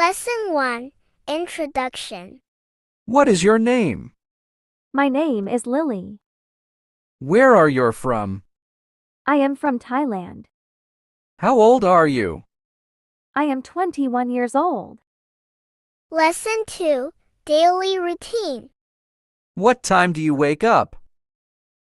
Lesson 1, Introduction. What is your name? My name is Lily. Where are you from? I am from Thailand. How old are you? I am 21 years old. Lesson 2, Daily Routine. What time do you wake up?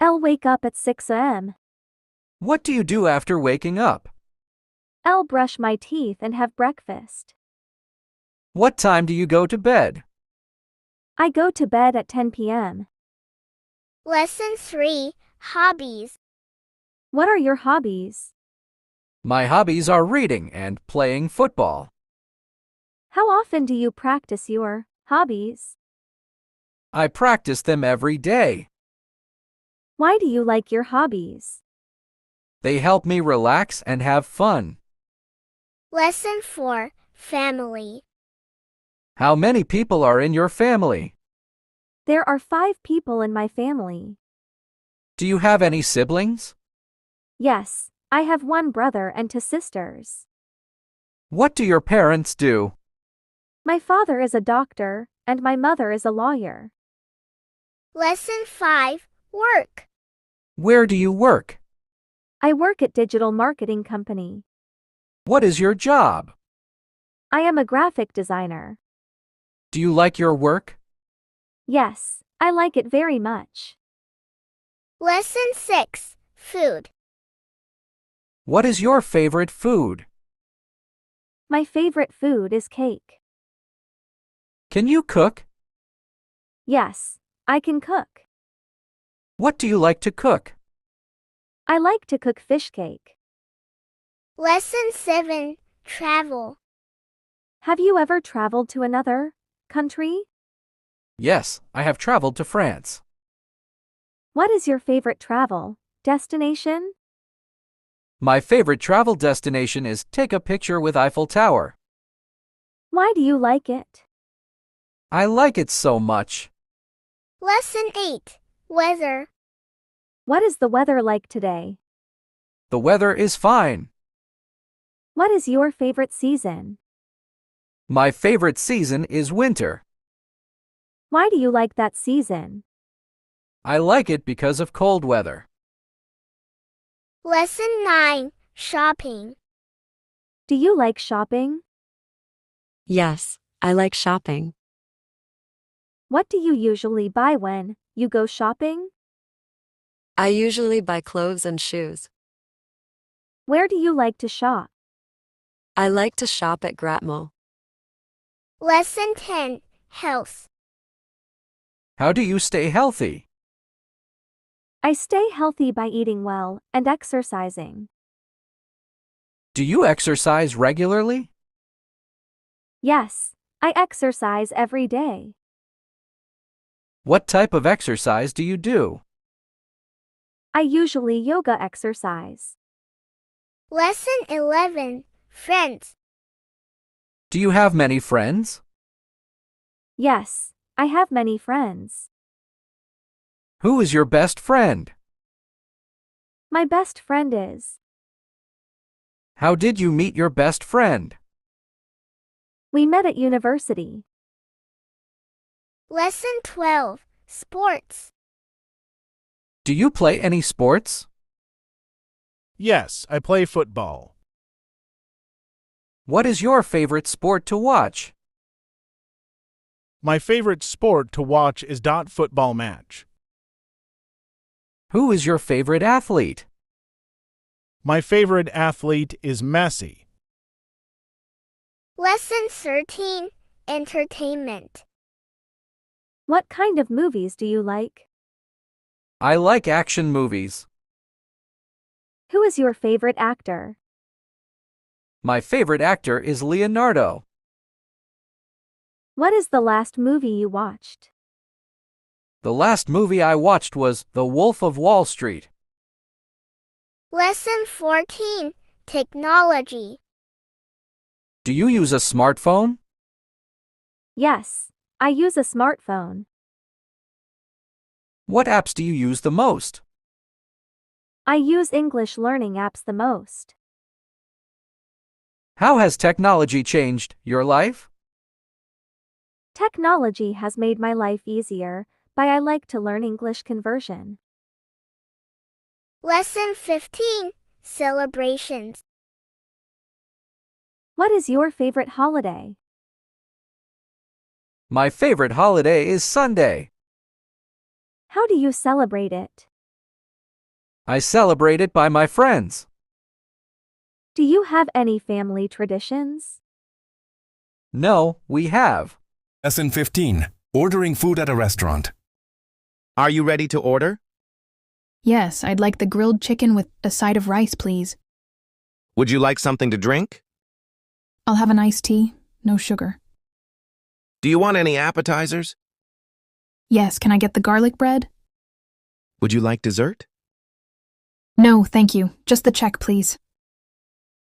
I'll wake up at 6 a.m. What do you do after waking up? I'll brush my teeth and have breakfast. What time do you go to bed? I go to bed at 10 p.m. Lesson 3, Hobbies. What are your hobbies? My hobbies are reading and playing football. How often do you practice your hobbies? I practice them every day. Why do you like your hobbies? They help me relax and have fun. Lesson 4, Family. How many people are in your family? There are 5 people in my family. Do you have any siblings? Yes, I have 1 brother and 2 sisters. What do your parents do? My father is a doctor, and my mother is a lawyer. Lesson 5, Work. Where do you work? I work at digital marketing company. What is your job? I am a graphic designer. Do you like your work? Yes, I like it very much. Lesson 6, Food. What is your favorite food? My favorite food is cake. Can you cook? Yes, I can cook. What do you like to cook? I like to cook fish cake. Lesson 7, Travel. Have you ever traveled to another country? Yes, I have traveled to France. What is your favorite travel destination? My favorite travel destination is take a picture with Eiffel Tower. Why do you like it? I like it so much. Lesson 8, Weather. What is the weather like today? The weather is fine. What is your favorite season? My favorite season is winter. Why do you like that season? I like it because of cold weather. Lesson 9, Shopping. Do you like shopping? Yes, I like shopping. What do you usually buy when you go shopping? I usually buy clothes and shoes. Where do you like to shop? I like to shop at Gratmo. Lesson 10, Health. How do you stay healthy? I stay healthy by eating well and exercising. Do you exercise regularly? Yes, I exercise every day. What type of exercise do you do? I usually yoga exercise. Lesson 11, Friends. Do you have many friends? Yes, I have many friends. Who is your best friend? My best friend is. How did you meet your best friend? We met at university. Lesson 12, Sports. Do you play any sports? Yes, I play football. What is your favorite sport to watch? My favorite sport to watch is dot football match. Who is your favorite athlete? My favorite athlete is Messi. Lesson 13, Entertainment. What kind of movies do you like? I like action movies. Who is your favorite actor? My favorite actor is Leonardo. What is the last movie you watched? The last movie I watched was The Wolf of Wall Street. Lesson 14, Technology. Do you use a smartphone? Yes, I use a smartphone. What apps do you use the most? I use English learning apps the most. How has technology changed your life? Technology has made my life easier, but I like to learn English conversion. Lesson 15. Celebrations. What is your favorite holiday? My favorite holiday is Sunday. How do you celebrate it? I celebrate it by my friends. Do you have any family traditions? No, we have. Lesson 15. Ordering food at a restaurant. Are you ready to order? Yes, I'd like the grilled chicken with a side of rice, please. Would you like something to drink? I'll have an iced tea, no sugar. Do you want any appetizers? Yes, can I get the garlic bread? Would you like dessert? No, thank you. Just the check, please.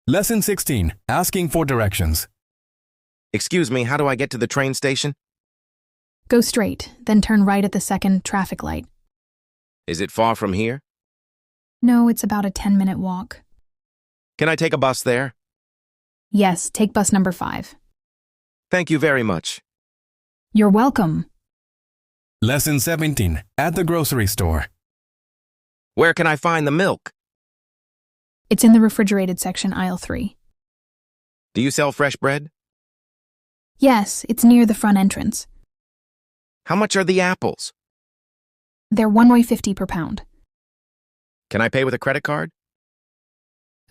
Lesson 16. Asking for directions. Excuse me, how do I get to the train station? Go straight, then turn right at the second traffic light. Is it far from here? No, it's about a 10-minute walk. Can I take a bus there? Yes, take bus number 5. Thank you very much. You're welcome. Lesson 17. At the grocery store. Where can I find the milk? It's in the refrigerated section, aisle 3. Do you sell fresh bread? Yes, it's near the front entrance. How much are the apples? They're $1.50 per pound. Can I pay with a credit card?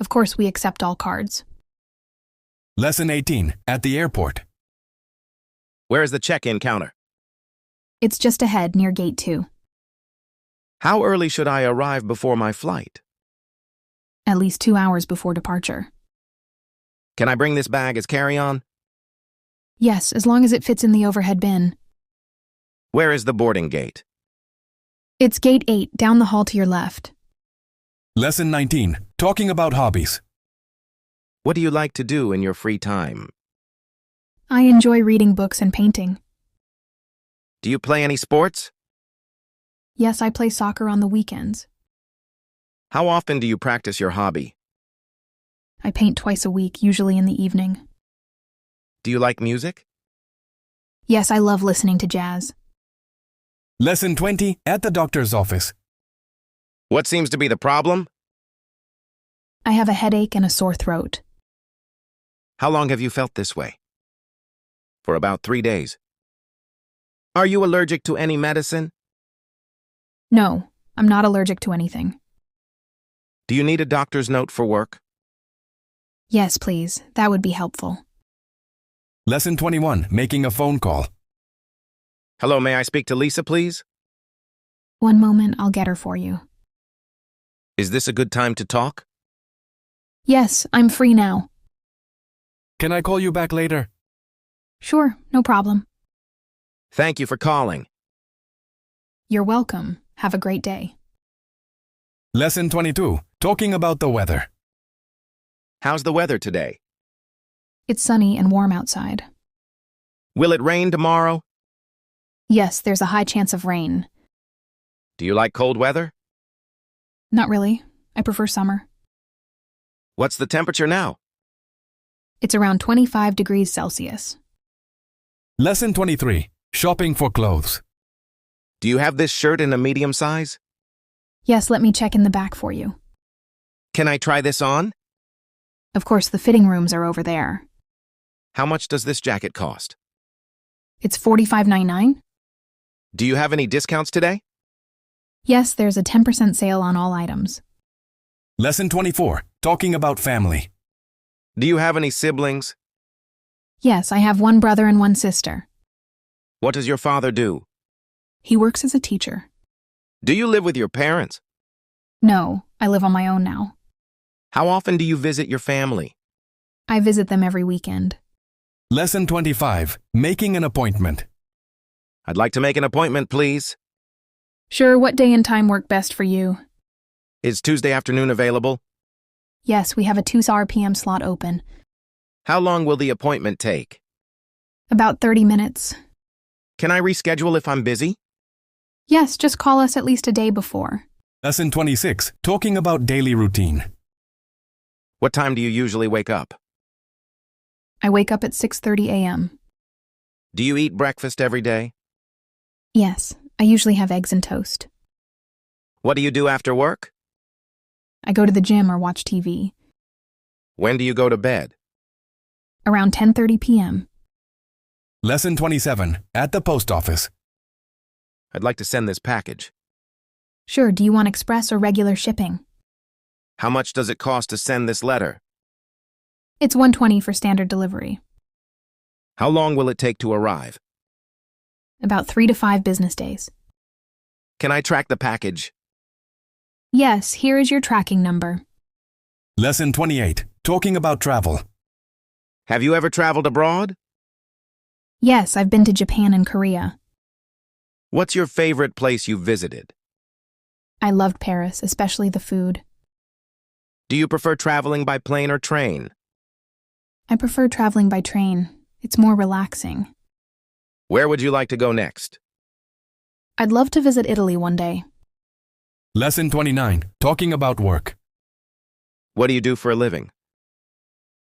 Of course, we accept all cards. Lesson 18. At the airport. Where is the check-in counter? It's just ahead, near gate 2. How early should I arrive before my flight? At least 2 hours before departure. Can I bring this bag as carry-on? Yes, as long as it fits in the overhead bin. Where is the boarding gate? It's gate 8, down the hall to your left. Lesson 19. Talking about hobbies. What do you like to do in your free time? I enjoy reading books and painting. Do you play any sports? Yes, I play soccer on the weekends. How often do you practice your hobby? I paint twice a week, usually in the evening. Do you like music? Yes, I love listening to jazz. Lesson 20. At the doctor's office. What seems to be the problem? I have a headache and a sore throat. How long have you felt this way? For about 3 days. Are you allergic to any medicine? No, I'm not allergic to anything. Do you need a doctor's note for work? Yes, please. That would be helpful. Lesson 21. Making a phone call. Hello, may I speak to Lisa, please? One moment, I'll get her for you. Is this a good time to talk? Yes, I'm free now. Can I call you back later? Sure, no problem. Thank you for calling. You're welcome. Have a great day. Lesson 22. Talking about the weather. How's the weather today? It's sunny and warm outside. Will it rain tomorrow? Yes, there's a high chance of rain. Do you like cold weather? Not really. I prefer summer. What's the temperature now? It's around 25 degrees Celsius. Lesson 23. Shopping for clothes. Do you have this shirt in a medium size? Yes, let me check in the back for you. Can I try this on? Of course, the fitting rooms are over there. How much does this jacket cost? It's $45.99? Do you have any discounts today? Yes, there's a 10% sale on all items. Lesson 24. Talking about family. Do you have any siblings? Yes, I have one brother and one sister. What does your father do? He works as a teacher. Do you live with your parents? No, I live on my own now. How often do you visit your family? I visit them every weekend. Lesson 25. Making an appointment. I'd like to make an appointment, please. Sure, what day and time work best for you? Is Tuesday afternoon available? Yes, we have a 2 p.m. slot open. How long will the appointment take? About 30 minutes. Can I reschedule if I'm busy? Yes, just call us at least a day before. Lesson 26. Talking about daily routine. What time do you usually wake up? I wake up at 6:30 a.m. Do you eat breakfast every day? Yes, I usually have eggs and toast. What do you do after work? I go to the gym or watch TV. When do you go to bed? Around 10:30 p.m. Lesson 27 at the post office. I'd like to send this package. Sure, do you want express or regular shipping? How much does it cost to send this letter? It's $120 for standard delivery. How long will it take to arrive? About 3 to 5 business days. Can I track the package? Yes, here is your tracking number. Lesson 28 talking about travel. Have you ever traveled abroad? Yes, I've been to Japan and Korea. What's your favorite place you visited? I loved Paris, especially the food. Do you prefer traveling by plane or train? I prefer traveling by train. It's more relaxing. Where would you like to go next? I'd love to visit Italy one day. Lesson 29 talking about work. What do you do for a living?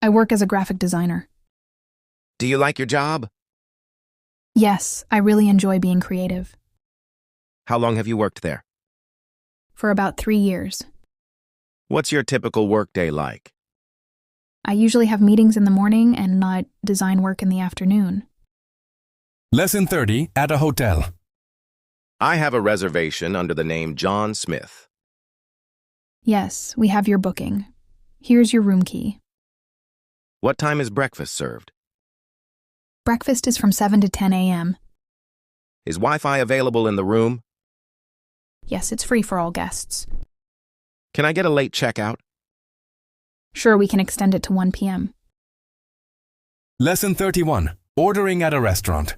I work as a graphic designer. Do you like your job? Yes, I really enjoy being creative. How long have you worked there? For about 3 years. What's your typical workday like? I usually have meetings in the morning and not design work in the afternoon. Lesson 30 at a hotel. I have a reservation under the name John Smith. Yes, we have your booking. Here's your room key. What time is breakfast served? Breakfast is from 7 to 10 a.m. Is Wi-Fi available in the room? Yes, it's free for all guests. Can I get a late checkout? Sure, we can extend it to 1 p.m. Lesson 31 ordering at a restaurant.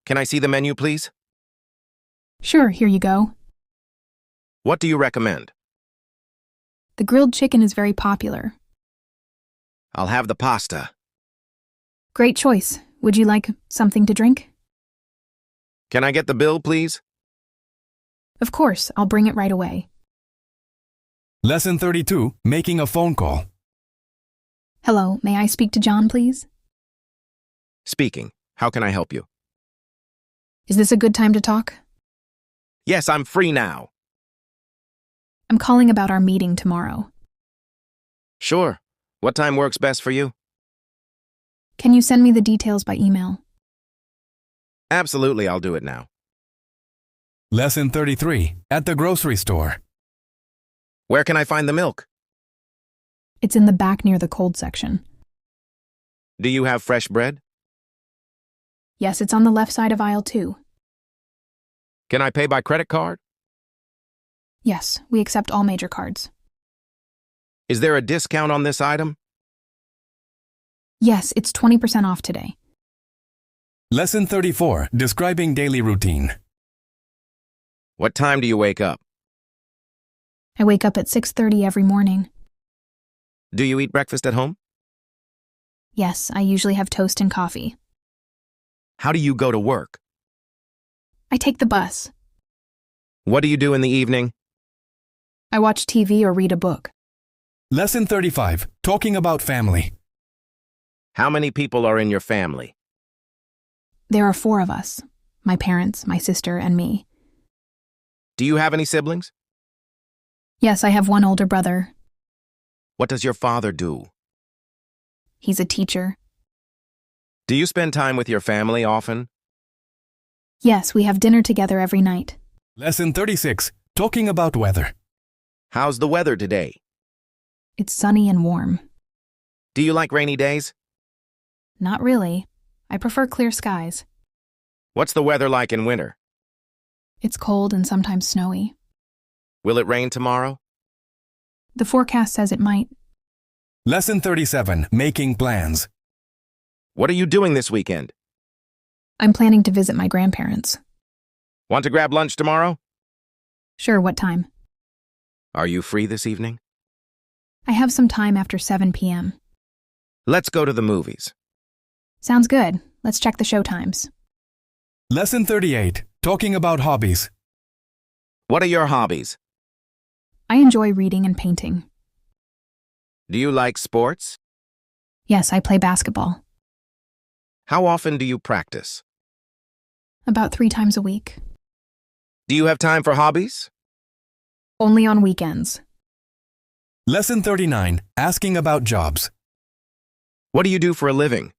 Can I see the menu, please? Sure, here you go. What do you recommend? The grilled chicken is very popular. I'll have the pasta. Great choice. Would you like something to drink? Can I get the bill, please? Of course, I'll bring it right away. Lesson 32 making a phone call. Hello, may I speak to John, please? Speaking. How can I help you? Is this a good time to talk? Yes, I'm free now. I'm calling about our meeting tomorrow. Sure. What time works best for you? Can you send me the details by email? Absolutely, I'll do it now. Lesson 33 at the grocery store. Where can I find the milk? It's in the back near the cold section. Do you have fresh bread? Yes, it's on the left side of aisle 2. Can I pay by credit card? Yes, we accept all major cards. Is there a discount on this item? Yes, it's 20% off today. Lesson 34 describing daily routine. What time do you wake up? I wake up at 6:30 every morning. Do you eat breakfast at home? Yes, I usually have toast and coffee. How do you go to work? I take the bus. What do you do in the evening? I watch TV or read a book. Lesson 35 talking about family. How many people are in your family? There are 4 of us. My parents, my sister, and me. Do you have any siblings? Yes, I have one older brother. What does your father do? He's a teacher. Do you spend time with your family often? Yes, we have dinner together every night. Lesson 36 talking about weather. How's the weather today? It's sunny and warm. Do you like rainy days? Not really. I prefer clear skies. What's the weather like in winter? It's cold and sometimes snowy. Will it rain tomorrow? The forecast says it might. Lesson 37 making plans. What are you doing this weekend? I'm planning to visit my grandparents. Want to grab lunch tomorrow? Sure, what time? Are you free this evening? I have some time after 7 p.m. Let's go to the movies. Sounds good. Let's check the show times. Lesson 38 talking about hobbies. What are your hobbies? I enjoy reading and painting. Do you like sports? Yes, I play basketball. How often do you practice? About 3 times a week. Do you have time for hobbies? Only on weekends. Lesson 39. Asking about jobs. What do you do for a living?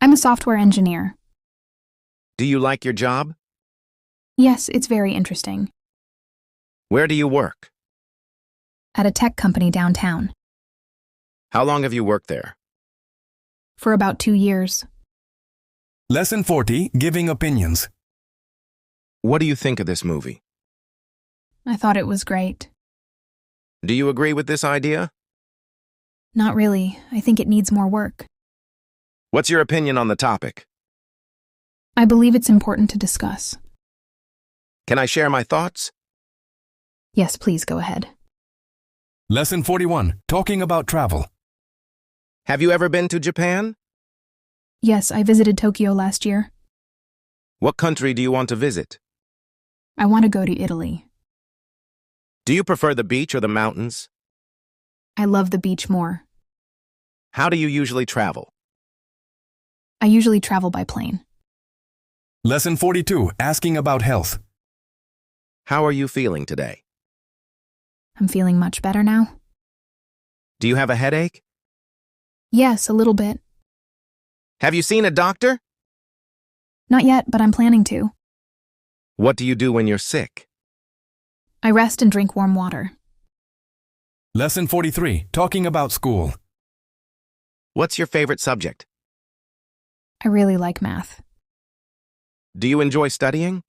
I'm a software engineer. Do you like your job? Yes, it's very interesting. Where do you work? At a tech company downtown. How long have you worked there? For about 2 years. Lesson 40. Giving opinions. What do you think of this movie? I thought it was great. Do you agree with this idea? Not really. I think it needs more work. What's your opinion on the topic? I believe it's important to discuss. Can I share my thoughts? Yes, please go ahead. Lesson 41. Talking about travel. Have you ever been to Japan? Yes, I visited Tokyo last year. What country do you want to visit? I want to go to Italy. Do you prefer the beach or the mountains? I love the beach more. How do you usually travel? I usually travel by plane. Lesson 42. Asking about health. How are you feeling today? I'm feeling much better now. Do you have a headache? Yes, a little bit. Have you seen a doctor? Not yet, but I'm planning to. What do you do when you're sick? I rest and drink warm water. Lesson 43. Talking about school. What's your favorite subject? I really like math. Do you enjoy studying?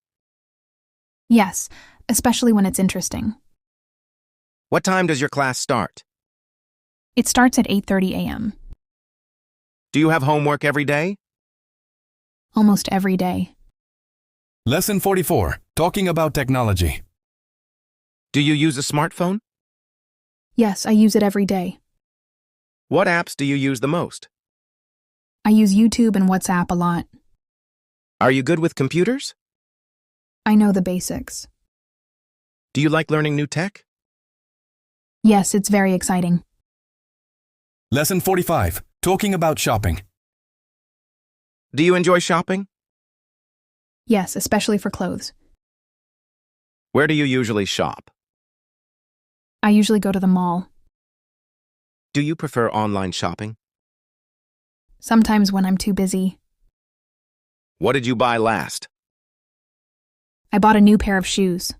Yes, especially when it's interesting. What time does your class start? It starts at 8:30 a.m. Do you have homework every day? Almost every day. Lesson 44. Talking about technology. Do you use a smartphone? Yes, I use it every day. What apps do you use the most? I use YouTube and WhatsApp a lot. Are you good with computers? I know the basics. Do you like learning new tech? Yes, it's very exciting. Lesson 45. Talking about shopping. Do you enjoy shopping? Yes, especially for clothes. Where do you usually shop? I usually go to the mall. Do you prefer online shopping? Sometimes when I'm too busy. What did you buy last? I bought a new pair of shoes.